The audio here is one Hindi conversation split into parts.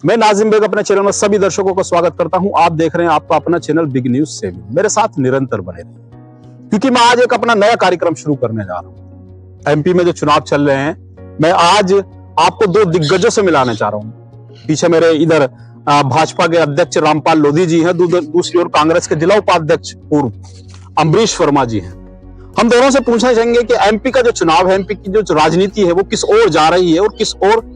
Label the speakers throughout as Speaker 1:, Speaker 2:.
Speaker 1: मैं नाजिम बेग अपने चैनल में सभी दर्शकों का स्वागत करता हूं। आप देख रहे हैं आपका अपना चैनल बिग न्यूज से। मेरे साथ निरंतर बने रहिए, क्योंकि मैं आज एक अपना नया कार्यक्रम शुरू करने जा रहा हूं। एमपी में जो चुनाव चल रहे हैं, मैं आज आपको दो दिग्गजों से मिलाने चाह रहा हूं। पीछे मेरे इधर भाजपा के अध्यक्ष रामपाल लोधी जी हैं, दूसरी ओर कांग्रेस के जिला उपाध्यक्ष पूर्व अम्बरीश वर्मा जी हैं। हम दोनों से पूछना चाहेंगे कि एमपी का जो चुनाव है, एमपी की जो राजनीति है, वो किस ओर जा रही है और किस ओर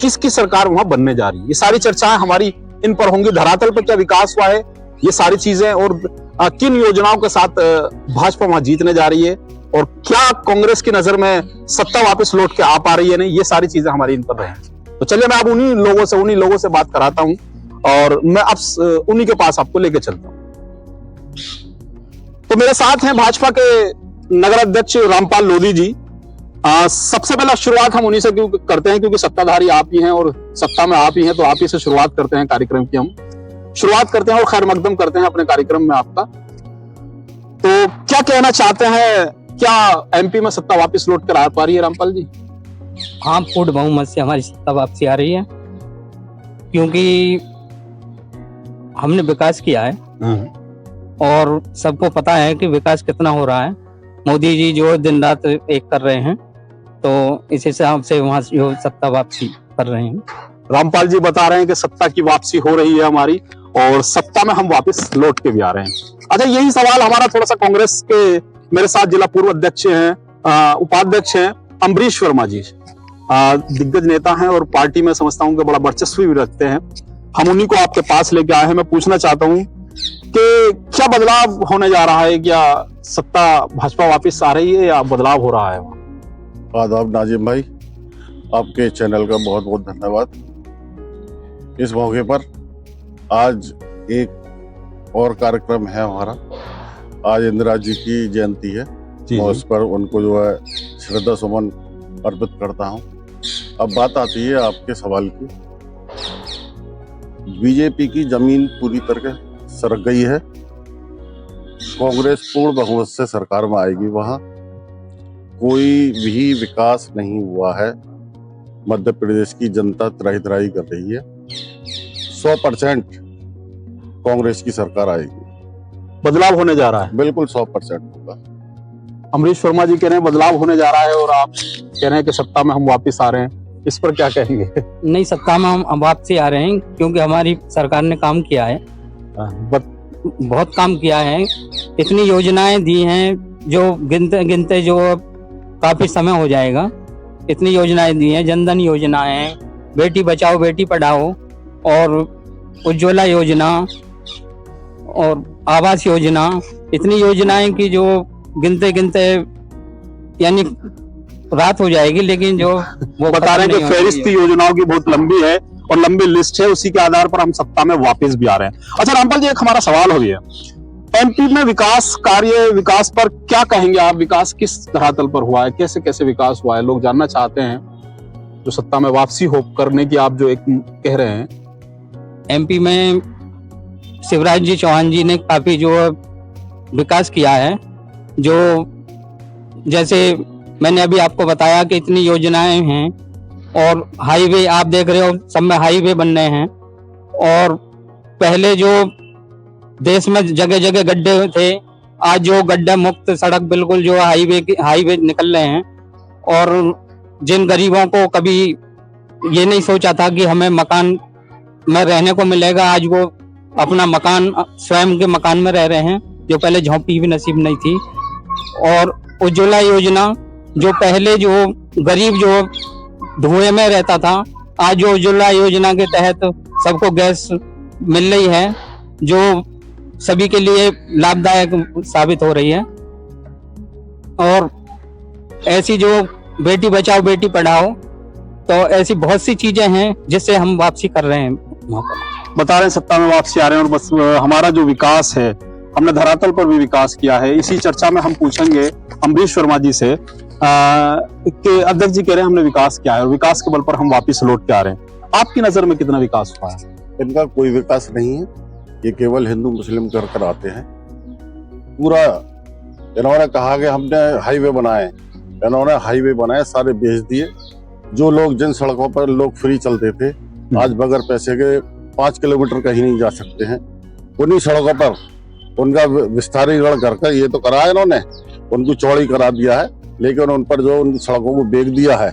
Speaker 1: किसकी सरकार वहां बनने जा रही है। ये सारी चर्चाएं हमारी इन पर होंगी। धरातल पर क्या विकास हुआ है, ये सारी चीजें, और किन योजनाओं के साथ भाजपा वहां जीतने जा रही है, और क्या कांग्रेस की नजर में सत्ता वापस लौट के आ पा रही है नहीं, ये सारी चीजें हमारी इन पर रहेंगी। तो चलिए मैं अब उन्हीं लोगों से बात कराता हूं, और मैं अब उन्हीं के पास आपको लेके चलता हूं। तो मेरे साथ हैं भाजपा के नगर अध्यक्ष रामपाल लोधी जी। सबसे पहला शुरुआत हम उन्हीं से करते हैं, क्योंकि सत्ताधारी आप ही हैं और सत्ता में आप ही हैं, तो आप ही से शुरुआत करते हैं कार्यक्रम की। हम शुरुआत करते हैं और खैर मकदम करते हैं अपने कार्यक्रम में आपका। तो क्या कहना चाहते हैं, क्या एमपी में सत्ता वापस लौट कर आ पा रही है रामपाल जी?
Speaker 2: हाँ, पूर्ण बहुमत से हमारी सत्ता वापसी आ रही है, क्योंकि हमने विकास किया है और सबको पता है कि विकास कितना हो रहा है। मोदी जी जो दिन रात एक कर रहे हैं, तो इसी हिसाब से वहां जो सत्ता वापसी कर रहे हैं।
Speaker 1: रामपाल जी बता रहे हैं कि सत्ता की वापसी हो रही है हमारी, और सत्ता में हम वापस लौट के भी आ रहे हैं। अच्छा, यही सवाल हमारा थोड़ा सा कांग्रेस के मेरे साथ जिला पूर्व अध्यक्ष हैं, उपाध्यक्ष हैं अम्बरीश वर्मा जी। दिग्गज नेता हैं और पार्टी में समझता हूँ कि बड़ा वर्चस्व भी रखते हैं। हम उन्हीं को आपके पास लेके आए हैं। मैं पूछना चाहता हूँ कि क्या बदलाव होने जा रहा है, क्या सत्ता भाजपा वापस आ रही है या बदलाव हो रहा है?
Speaker 3: आदाब नाजिम भाई, आपके चैनल का बहुत बहुत धन्यवाद। इस मौके पर आज एक और कार्यक्रम है हमारा। आज इंदिरा जी की जयंती है, मैं उस पर उनको जो है श्रद्धा सुमन अर्पित करता हूं। अब बात आती है आपके सवाल की। बीजेपी की जमीन पूरी तरह सरक गई है। कांग्रेस पूर्ण बहुमत से सरकार में आएगी। वहां कोई भी विकास नहीं हुआ है। मध्य प्रदेश की जनता त्राही त्राही कर रही है। 100% कांग्रेस की सरकार आएगी।
Speaker 1: बदलाव होने जा रहा है?
Speaker 3: बिल्कुल 100% होगा।
Speaker 1: अम्बरीश वर्मा जी कह रहे हैं बदलाव होने जा रहा है, और आप कह रहे हैं कि सत्ता में हम वापस आ रहे हैं। इस पर क्या कहेंगे?
Speaker 2: नहीं, सत्ता में हम वापसी आ रहे हैं, क्योंकि हमारी सरकार ने काम किया है, बहुत काम किया है। इतनी योजनाएं दी हैं जो गिनते गिनते जो काफी समय हो जाएगा। इतनी योजनाएं दी हैं, जनधन योजना है, बेटी बचाओ बेटी पढ़ाओ, और उज्ज्वला योजना और आवास योजना। इतनी योजनाएं की जो गिनते गिनते यानी रात हो जाएगी, लेकिन जो
Speaker 1: वो बता रहे हैं कि फहरिस्त योजनाओं की बहुत लंबी है और लंबी लिस्ट है, उसी के आधार पर हम सत्ता में वापस भी आ रहे हैं। अच्छा रामपाल जी, एक हमारा सवाल हो गया, एमपी में विकास कार्य, विकास पर क्या कहेंगे आप? विकास किस धरातल पर हुआ है, कैसे कैसे विकास हुआ है, लोग जानना चाहते हैं। जो सत्ता में वापसी हो करने की आप जो एक कह रहे हैं।
Speaker 2: एमपी में शिवराज जी चौहान जी ने काफी जो विकास किया है। जो जैसे मैंने अभी आपको बताया कि इतनी योजनाएं हैं, और हाईवे आप देख रहे हो, सब में हाईवे बन रहे हैं। और पहले जो देश में जगह जगह गड्ढे थे, आज जो गड्ढा मुक्त सड़क बिल्कुल जो हाईवे निकल रहे हैं। और जिन गरीबों को कभी ये नहीं सोचा था कि हमें मकान में रहने को मिलेगा, आज वो अपना मकान, स्वयं के मकान में रह रहे हैं, जो पहले झोंपड़ी भी नसीब नहीं थी। और उज्ज्वला योजना, जो पहले जो गरीब जो धुएं में रहता था, आज जो उज्ज्वला योजना के तहत सबको गैस मिल रही है, जो सभी के लिए लाभदायक साबित हो रही है। और ऐसी जो बेटी बचाओ बेटी पढ़ाओ, तो ऐसी बहुत सी चीजें हैं जिससे हम वापसी कर रहे हैं।
Speaker 1: बता रहे हैं सत्ता में वापसी आ रहे हैं, और बस हमारा जो विकास है, हमने धरातल पर भी विकास किया है। इसी चर्चा में हम पूछेंगे अम्बरीश वर्मा जी से कि अध्यक्ष जी कह रहे हैं हमने विकास किया है और विकास के बल पर हम वापस लौट के आ रहे हैं। आपकी नजर में कितना विकास हुआ है?
Speaker 3: इनका कोई विकास नहीं है। ये केवल हिंदू मुस्लिम कर आते हैं। पूरा इन्होंने कहा कि हमने हाईवे बनाए, इन्होंने हाईवे बनाए, सारे बेच दिए। जो लोग जिन सड़कों पर लोग फ्री चलते थे, आज बगैर पैसे के 5 किलोमीटर कहीं नहीं जा सकते हैं। उन्हीं सड़कों पर उनका विस्तारीकरण कर ये तो करा है इन्होंने, उनको चौड़ी करा दिया है, लेकिन उन पर जो उन सड़कों को बेच दिया है,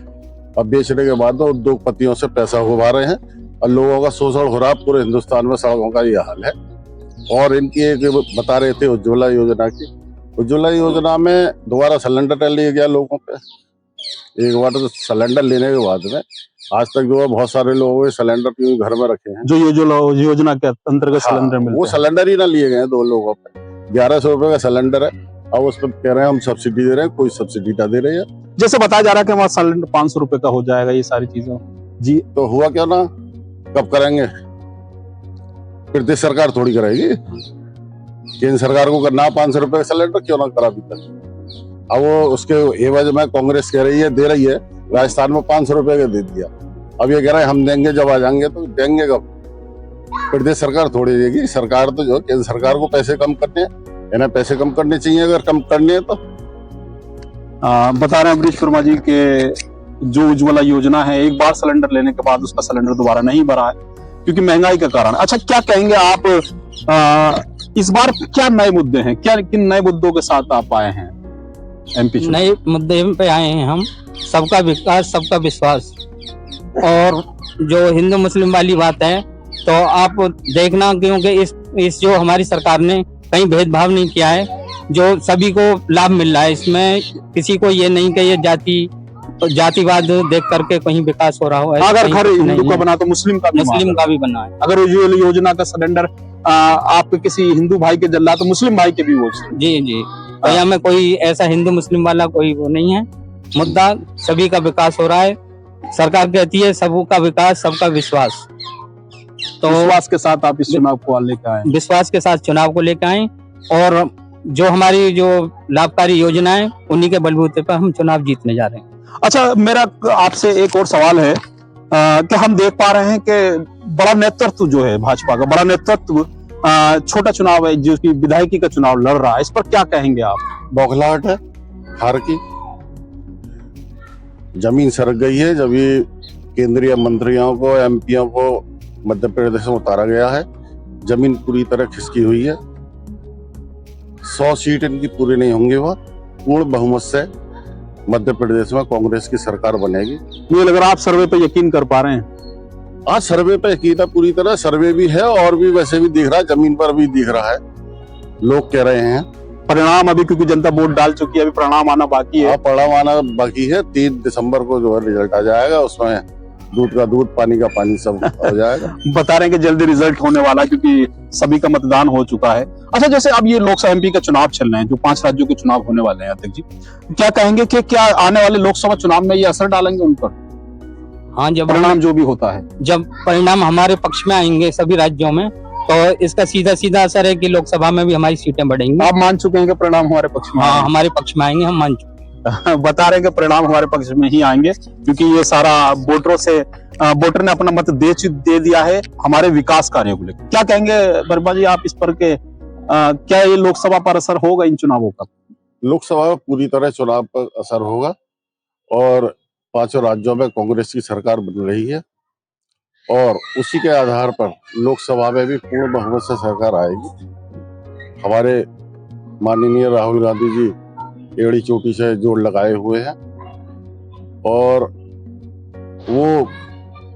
Speaker 3: अब बेचने के बाद उद्योगपतियों से पैसा उभा रहे हैं और लोगों का शोषण हो रहा है। पूरे हिंदुस्तान में सड़कों का ये हाल है। और इनकी एक बता रहे थे उज्ज्वला योजना की, उज्ज्वला योजना में दोबारा सिलेंडर ले गया लोगों पे। एक बार तो सिलेंडर लेने के बाद में आज तक जो है बहुत सारे लोगों के सिलेंडर क्यों घर में रखे हैं,
Speaker 1: जो योजना के अंतर्गत सिलेंडर मिलते
Speaker 3: वो
Speaker 1: हैं।
Speaker 3: सिलेंडर ही ना लिए गए 2 लोगों पे। 1100 रुपए का सिलेंडर है, अब उस पर कह रहे हैं हम सब्सिडी दे रहे हैं, कोई सब्सिडी ना दे रही है।
Speaker 1: जैसे बताया जा रहा है कि हमारा सिलेंडर 500 रुपए का हो जाएगा, ये सारी चीजें जी
Speaker 3: तो हुआ क्या ना, कब करेंगे? प्रदेश सरकार थोड़ी करेगी, केंद्र सरकार को करना 500 रुपए का सिलेंडर क्यों ना करा अभी तक। अब वो उसके एवज में कांग्रेस कह रही है दे रही है, राजस्थान में 500 रुपए का दे दिया, अब ये कह रहे हैं हम देंगे जब आ जाएंगे, तो देंगे कब? प्रदेश सरकार थोड़ी देगी। सरकार तो जो केंद्र सरकार को पैसे कम करने हैं, इन्हें पैसे कम करने चाहिए अगर कम करने हैं तो।
Speaker 1: बता रहे हैं अमरीश वर्मा जी के जो उज्ज्वला योजना है, एक बार सिलेंडर लेने के बाद उसका सिलेंडर दोबारा नहीं भरा है क्योंकि महंगाई के कारण। अच्छा, क्या कहेंगे आप इस बार क्या नए मुद्दे हैं, क्या किन नए मुद्दों के साथ आप आए हैं एमपी?
Speaker 2: नए मुद्दे पे आए हैं हम, सबका विकास सबका विश्वास। और जो हिंदू मुस्लिम वाली बात है तो आप देखना, क्योंकि इस जो हमारी सरकार ने कहीं भेदभाव नहीं किया है, जो सभी को लाभ मिल रहा है। इसमें किसी को ये नहीं कि ये जातिवाद देख करके कहीं विकास हो रहा हो।
Speaker 1: अगर घर हिंदू का बना तो मुस्लिम का
Speaker 2: भी बना है।
Speaker 1: अगर उज्ज्वला योजना का सिलेंडर आप किसी हिंदू भाई के जल्ला तो मुस्लिम भाई के भी वो।
Speaker 2: जी जी, तो यहाँ में कोई ऐसा हिंदू मुस्लिम वाला कोई वो नहीं है। मुद्दा सभी का विकास हो रहा है। सरकार कहती है सबका विकास सबका विश्वास, तो
Speaker 1: विश्वास के साथ आप इस चुनाव को लेकर आए।
Speaker 2: विश्वास के साथ चुनाव को लेकर आए और जो हमारी जो लाभकारी योजना है उन्हीं के बलबूते पर हम चुनाव जीतने जा रहे हैं।
Speaker 1: अच्छा, मेरा आपसे एक और सवाल है कि हम देख पा रहे हैं कि बड़ा नेतृत्व जो है भाजपा का, बड़ा नेतृत्व छोटा चुनाव है जो कि विधायकी का चुनाव लड़ रहा है, इस पर क्या कहेंगे आप?
Speaker 3: बौखलाहट है हार की। जमीन सरक गई है जब ये केंद्रीय मंत्रियों को, एमपीओं को मध्य प्रदेश में उतारा गया है। जमीन पूरी तरह खिसकी हुई है। 100 सीट इनकी पूरी नहीं होंगी, वह पूर्ण बहुमत से मध्य प्रदेश में कांग्रेस की सरकार बनेगी।
Speaker 1: मुझे लग रहा है आप सर्वे पे यकीन कर पा रहे हैं।
Speaker 3: आज सर्वे पे यकीन है पूरी तरह, सर्वे भी है और भी वैसे भी दिख रहा है, जमीन पर भी दिख रहा है। लोग कह रहे हैं
Speaker 1: परिणाम अभी, क्योंकि जनता वोट डाल चुकी है, अभी परिणाम आना बाकी है।
Speaker 3: परिणाम आना बाकी है। 3 दिसंबर को जो है रिजल्ट आ जाएगा, उसमें दूध का दूध पानी का पानी सब हो जाएगा।
Speaker 1: बता रहे हैं कि जल्दी रिजल्ट होने वाला है क्योंकि सभी का मतदान हो चुका है। अच्छा, जैसे अब ये लोकसभा एमपी का चुनाव चल रहे हैं, जो 5 राज्यों के चुनाव होने वाले हैं, अध्यक्ष जी क्या कहेंगे कि क्या आने वाले लोकसभा चुनाव में ये असर डालेंगे उन पर?
Speaker 2: हाँ, जब
Speaker 1: परिणाम जो भी होता है,
Speaker 2: जब परिणाम हमारे पक्ष में आएंगे सभी राज्यों में, तो इसका सीधा सीधा असर है कि लोकसभा में भी हमारी सीटें बढ़ेंगी।
Speaker 1: आप मान चुके हैं कि परिणाम हमारे पक्ष में?
Speaker 2: हाँ, हमारे पक्ष में आएंगे, हम मान चुके हैं।
Speaker 1: बता रहे हैं कि परिणाम हमारे पक्ष में ही आएंगे क्योंकि ये सारा वोटर ने अपना मत दे दिया है हमारे विकास कार्यों को लेकर। क्या कहेंगे वर्मा जी आप इस पर के क्या ये लोकसभा पर असर होगा इन चुनावों का?
Speaker 3: लोकसभा में पूरी तरह चुनाव पर असर होगा और 5 राज्यों में कांग्रेस की सरकार बन रही है और उसी के आधार पर लोकसभा में भी पूर्ण बहुमत से सरकार आएगी। हमारे माननीय राहुल गांधी जी एड़ी चोटी से जोड़ लगाए हुए हैं और वो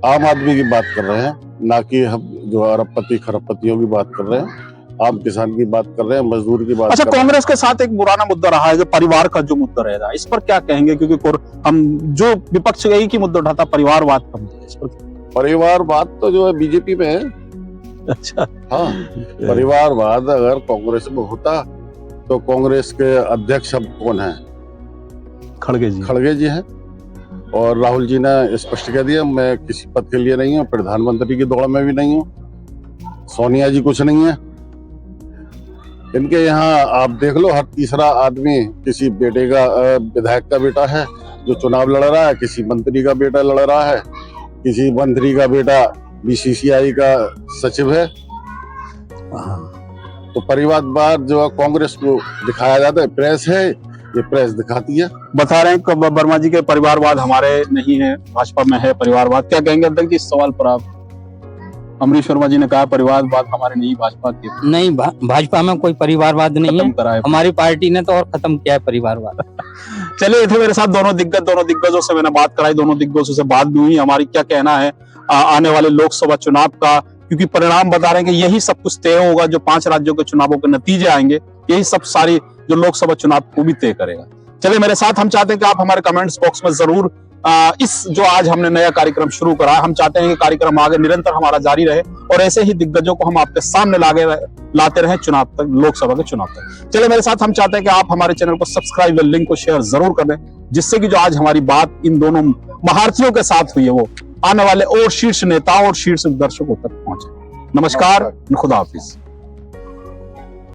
Speaker 3: आम आदमी की बात कर रहे हैं, ना कि हम जो अरबपति खरबपतियों की बात कर रहे हैं। आम किसान की बात कर रहे हैं, मजदूर की बात
Speaker 1: अच्छा,
Speaker 3: कर रहे हैं।
Speaker 1: कांग्रेस के साथ एक पुराना मुद्दा रहा है जो परिवार का जो मुद्दा रहेगा, इस पर क्या कहेंगे? क्योंकि हम जो विपक्ष एक ही मुद्दा उठाता परिवारवाद का मुद्दा, इस पर
Speaker 3: परिवारवाद तो जो है बीजेपी में है।
Speaker 1: अच्छा,
Speaker 3: हाँ, परिवारवाद अगर कांग्रेस में होता तो कांग्रेस के अध्यक्ष अब कौन है?
Speaker 1: खड़गे जी।
Speaker 3: खड़गे जी हैं और राहुल जी ने स्पष्ट कह दिया मैं किसी पद के लिए नहीं हूँ, प्रधानमंत्री की दौड़ में भी नहीं हूँ। सोनिया जी कुछ नहीं है इनके यहाँ। आप देख लो, हर तीसरा आदमी किसी बेटे का विधायक का बेटा है जो चुनाव लड़ रहा है, किसी मंत्री का बेटा लड़ रहा है, किसी मंत्री का बेटा बीसीसीआई का सचिव है। तो परिवारवाद जो कांग्रेस को दिखाया जाता है, प्रेस है, ये प्रेस दिखाती है।
Speaker 1: बता रहे हैं वर्मा जी के परिवारवाद हमारे नहीं है, भाजपा में है परिवारवाद। क्या कहेंगे अध्यक्ष जी इस सवाल पर आप? अमरीश वर्मा जी ने कहा परिवारवाद हमारे नहीं भाजपा के
Speaker 2: नहीं, भाजपा में कोई परिवारवाद नहीं
Speaker 1: खत्म
Speaker 2: है।
Speaker 1: करा है।
Speaker 2: हमारी पार्टी ने तो और खत्म किया है परिवारवाद।
Speaker 1: चलिए, थे मेरे साथ दोनों दिग्गजों से मैंने बात कराई, दोनों दिग्गजों से बात भी हुई। हमारी क्या कहना है आने वाले लोकसभा चुनाव का, क्योंकि परिणाम बता रहे हैं कि यही सब कुछ तय होगा। जो 5 राज्यों के चुनावों के नतीजे आएंगे, यही सब सारी जो लोकसभा चुनाव को भी तय करेगा। चलिए मेरे साथ, हम चाहते हैं कि आप हमारे कमेंट्स बॉक्स में जरूर इस जो आज हमने नया कार्यक्रम शुरू करा है, हम चाहते हैं कि कार्यक्रम आगे निरंतर हमारा जारी रहे और ऐसे ही दिग्गजों को हम आपके सामने लाते रहे चुनाव तक, लोकसभा के चुनाव तक। चलिए मेरे साथ, हम चाहते हैं कि आप हमारे चैनल को सब्सक्राइब और लिंक को शेयर जरूर कर दें, जिससे कि जो आज हमारी बात इन दोनों महारथियों के साथ हुई है वो आने वाले और शीर्ष नेताओं और शीर्ष दर्शकों तक पहुंचे। नमस्कार, खुदा हाफिज।